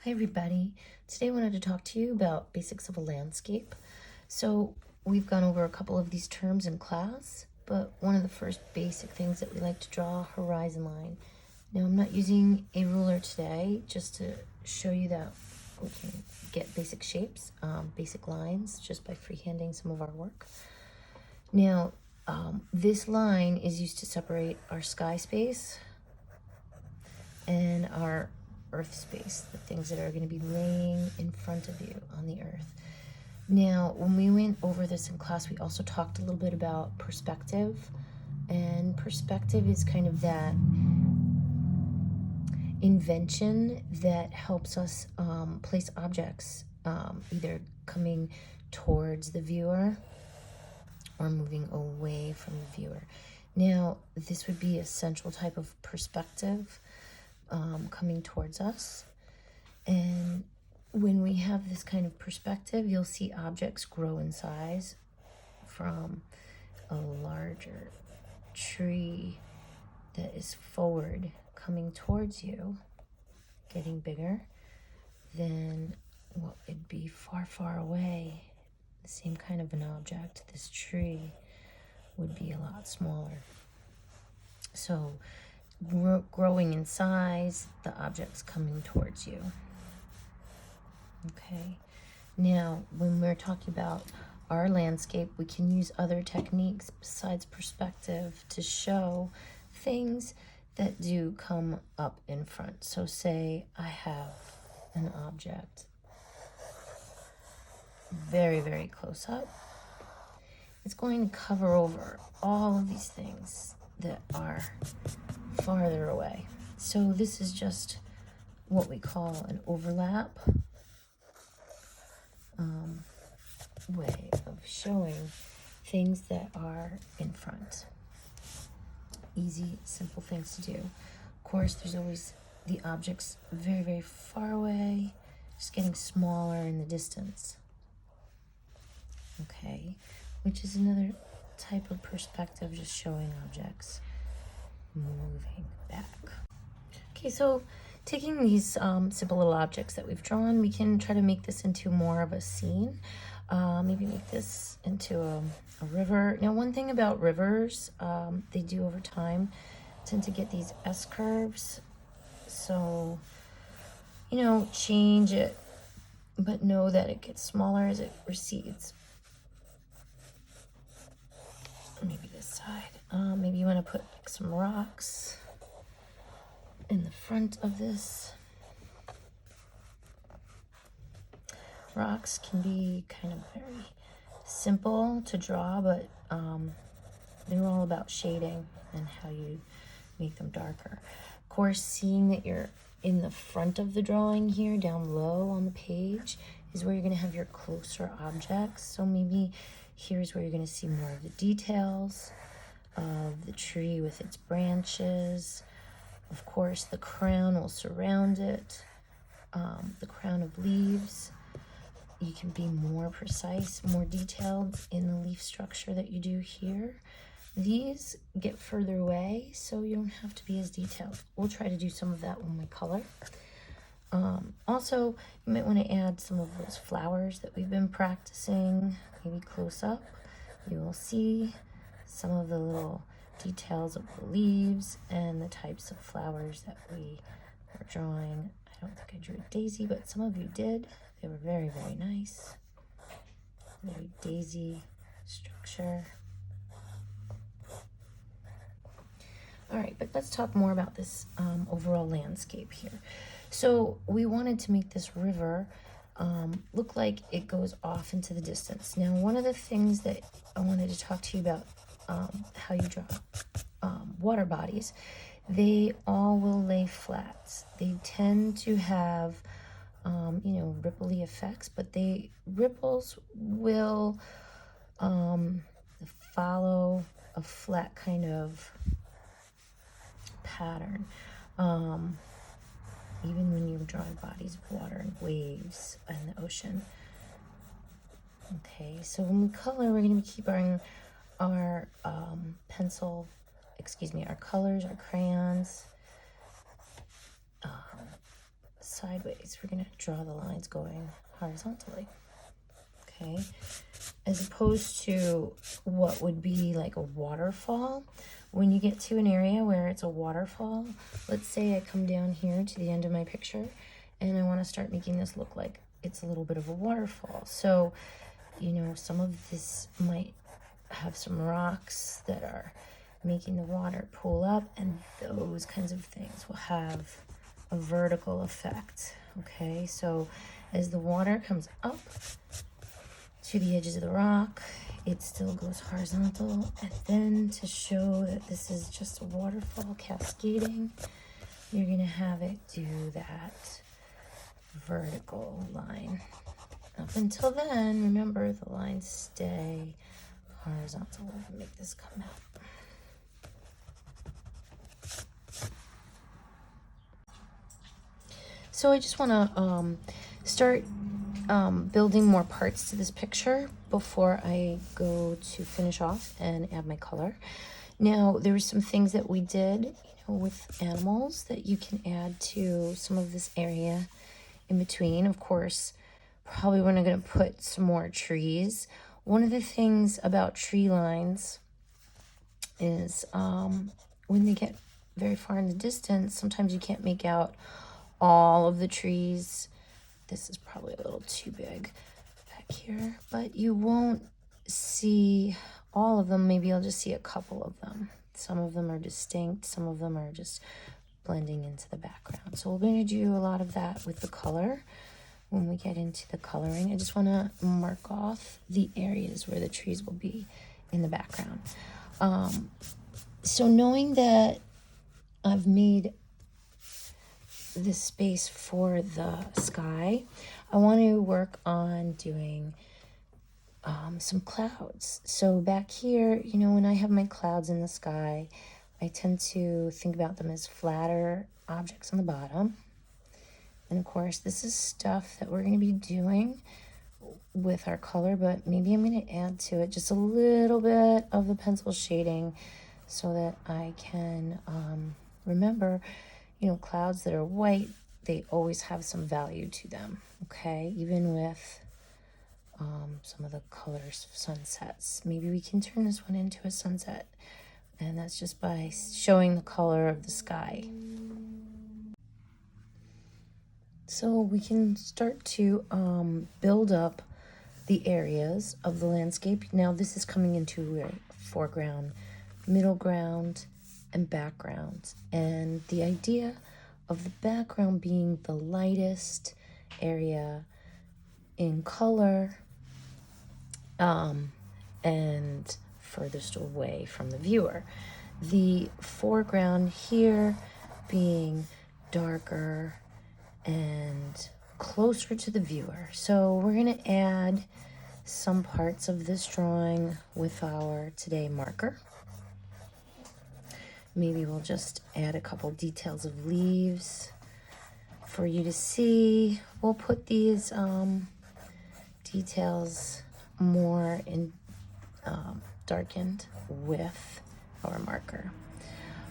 Hi everybody. Today I wanted to talk to you about basics of a landscape. So we've gone over a couple of these terms in class, but one of the first basic things that we like to draw, horizon line. Now I'm not using a ruler today, just to show you that we can get basic shapes, basic lines, just by freehanding some of our work. Now this line is used to separate our sky space and our earth space, the things that are going to be laying in front of you on the earth. Now, when we went over this in class, we also talked a little bit about perspective. And perspective is kind of that invention that helps us place objects either coming towards the viewer or moving away from the viewer. Now, this would be a central type of perspective coming towards us. And when we have this kind of perspective, you'll see objects grow in size from a larger tree that is forward coming towards you, getting bigger, than what would be far, far away. The same kind of an object, this tree, would be a lot smaller. So growing in size, the object's coming towards you. Okay, now when we're talking about our landscape, we can use other techniques besides perspective to show things that do come up in front. So say I have an object very, very close up. It's going to cover over all of these things that are farther away. So this is just what we call an overlap way of showing things that are in front. Easy, simple things to do. Of course, there's always the objects very, very far away, just getting smaller in the distance. Okay, which is another type of perspective, just showing objects moving back. Okay, so taking these simple little objects that we've drawn, we can try to make this into more of a scene. Maybe make this into a river. Now, one thing about rivers, they do over time tend to get these S-curves. So, change it, but know that it gets smaller as it recedes. Maybe this side. Maybe you want to put like some rocks in the front of this. Rocks can be kind of very simple to draw, but they're all about shading and how you make them darker. Of course, seeing that you're in the front of the drawing here, down low on the page, is where you're going to have your closer objects. So maybe here's where you're going to see more of the details of the tree with its branches. Of course, the crown will surround it, the crown of leaves. You can be more precise, more detailed in the leaf structure that you do here. These get further away, so you don't have to be as detailed. We'll try to do some of that when we color. Also, you might want to add some of those flowers that we've been practicing, maybe close up. You will see some of the little details of the leaves and the types of flowers that we are drawing. I don't think I drew a daisy, but some of you did. They were very, very nice. Very daisy structure. All right, but let's talk more about this overall landscape here. So we wanted to make this river look like it goes off into the distance. Now, one of the things that I wanted to talk to you about, how you draw water bodies, they all will lay flat. They tend to have ripply effects, but ripples will follow a flat kind of pattern. Even when you're drawing bodies of water and waves in the ocean. Okay, so when we color, we're going to keep our our colors, our crayons, sideways. We're going to draw the lines going horizontally. Okay, as opposed to what would be like a waterfall. When you get to an area where it's a waterfall, let's say I come down here to the end of my picture and I want to start making this look like it's a little bit of a waterfall. So, you know, some of this might have some rocks that are making the water pool up, and those kinds of things will have a vertical effect. Okay, so as the water comes up to the edges of the rock, it still goes horizontal, and then to show that this is just a waterfall cascading, you're gonna have it do that vertical line. Up until then, remember, the lines stay horizontal. We're gonna make this come out. So I just want to start building more parts to this picture before I go to finish off and add my color. Now, there were some things that we did, you know, with animals that you can add to some of this area in between. Of course, probably we're going to put some more trees. One of the things about tree lines is when they get very far in the distance, sometimes you can't make out all of the trees. This is probably a little too big back here, but you won't see all of them. Maybe I'll just see a couple of them. Some of them are distinct, some of them are just blending into the background. So we're going to do a lot of that with the color when we get into the coloring. I just want to mark off the areas where the trees will be in the background. So knowing that I've made this space for the sky, I want to work on doing some clouds. So back here, you know, when I have my clouds in the sky, I tend to think about them as flatter objects on the bottom. And of course, this is stuff that we're going to be doing with our color, but maybe I'm going to add to it just a little bit of the pencil shading so that I can remember, you know, clouds that are white, they always have some value to them, okay? Even with some of the colors of sunsets. Maybe we can turn this one into a sunset, and that's just by showing the color of the sky. So we can start to build up the areas of the landscape. Now this is coming into a foreground, middle ground, and background. And the idea of the background being the lightest area in color and furthest away from the viewer. The foreground here being darker and closer to the viewer. So we're going to add some parts of this drawing with our today marker. Maybe we'll just add a couple details of leaves for you to see. We'll put these details more in darkened with our marker.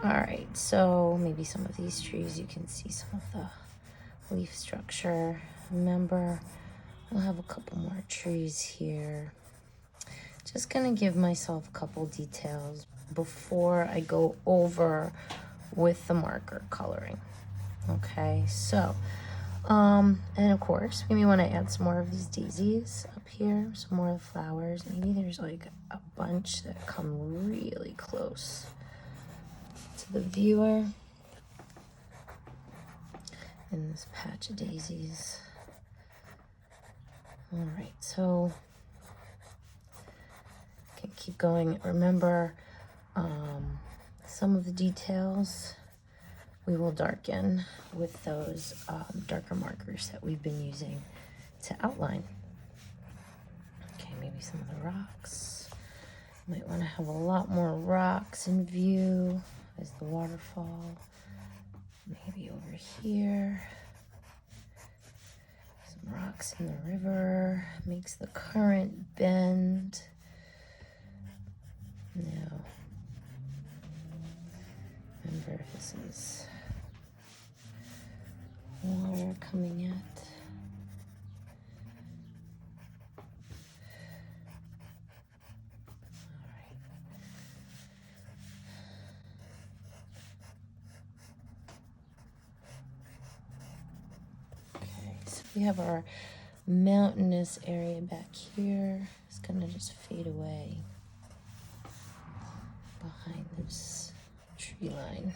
All right, so maybe some of these trees, you can see some of the leaf structure. Remember, we'll have a couple more trees here. Just gonna give myself a couple details before I go over with the marker coloring. Okay, so and of course we may want to add some more of these daisies up here, some more of the flowers. Maybe there's like a bunch that come really close to the viewer in this patch of daisies. All right, so can keep going. Remember, some of the details we will darken with those darker markers that we've been using to outline. Okay, maybe some of the rocks. Might want to have a lot more rocks in view as the waterfall. Maybe over here. Some rocks in the river makes the current bend. Now, remember, this is water coming at. Okay, so we have our mountainous area back here. It's gonna just fade away behind this tree line.